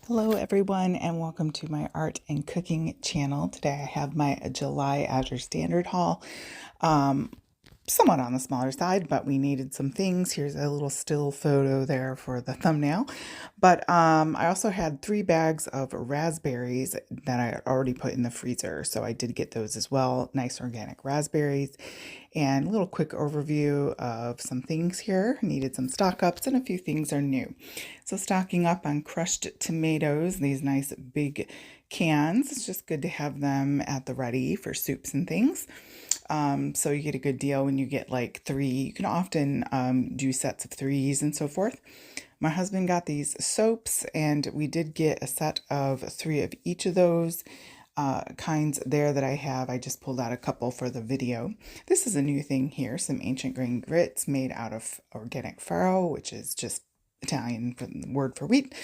Hello everyone and welcome to my art and cooking channel. Today I have my July Azure Standard haul. Somewhat on the smaller side, but we needed some things. Here's a little still photo there for the thumbnail. But I also had 3 bags of raspberries that I had already put in the freezer. So I did get those as well. Nice organic raspberries. And a little quick overview of some things here. Needed some stock ups and a few things are new. So stocking up on crushed tomatoes, these nice big cans. It's just good to have them at the ready for soups and things. So you get a good deal when you get like 3. You can often do sets of 3s and so forth. My husband got these soaps, and we did get a set of 3 of each of those kinds there that I have. I just pulled out a couple for the video. This is a new thing here, some ancient grain grits made out of organic farro, which is just Italian for the word for wheat.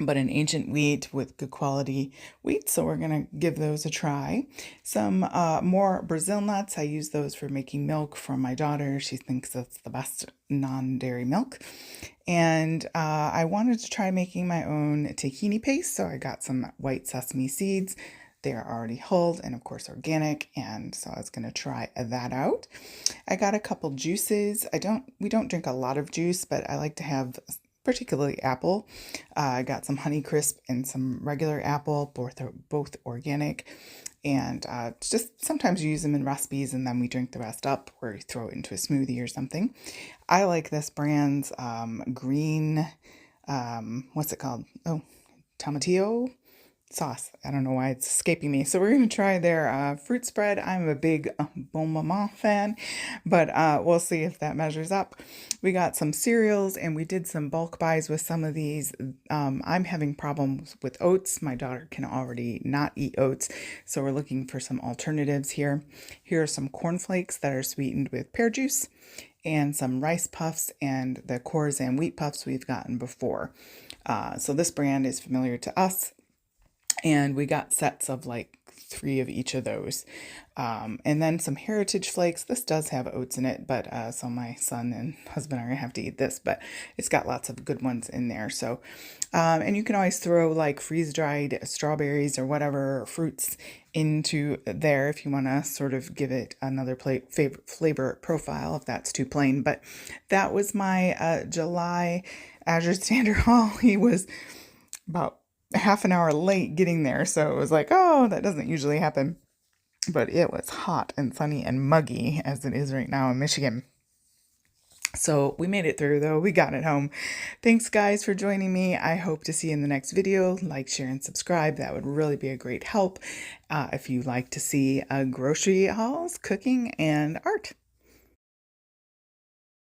But an ancient wheat with good quality wheat, so we're going to give those a try. Some more Brazil nuts. I use those for making milk for my daughter. She thinks that's the best non-dairy milk. And I wanted to try making my own tahini paste, so I got some white sesame seeds. They are already hulled and of course organic, and so I was going to try that out. I got a couple juices. We don't drink a lot of juice, but I like to have particularly apple. I got some Honeycrisp and some regular apple, both organic, and just sometimes you use them in recipes and then we drink the rest up, or you throw it into a smoothie or something. I like this brand's green, what's it called? Oh, tomatillo sauce. I don't know why it's escaping me. So we're going to try their fruit spread. I'm a big Bon Maman fan, but we'll see if that measures up. We got some cereals and we did some bulk buys with some of these. I'm having problems with oats. My daughter can already not eat oats, so we're looking for some alternatives here. Here are some cornflakes that are sweetened with pear juice, and some rice puffs and the Corazon wheat puffs we've gotten before. So this brand is familiar to us. And we got sets of like 3 of each of those. And then some heritage flakes. This does have oats in it, but so my son and husband are going to have to eat this, but it's got lots of good ones in there. So, and you can always throw like freeze-dried strawberries or whatever fruits into there if you want to sort of give it another flavor profile if that's too plain. But that was my July Azure Standard haul. He was about half an hour late getting there, so it was like, oh, that doesn't usually happen. But it was hot and sunny and muggy as it is right now in Michigan. So we made it through, though. We got it home. Thanks, guys, for joining me. I hope to see you in the next video. Like, share, and subscribe. That would really be a great help if you like to see grocery hauls, cooking, and art.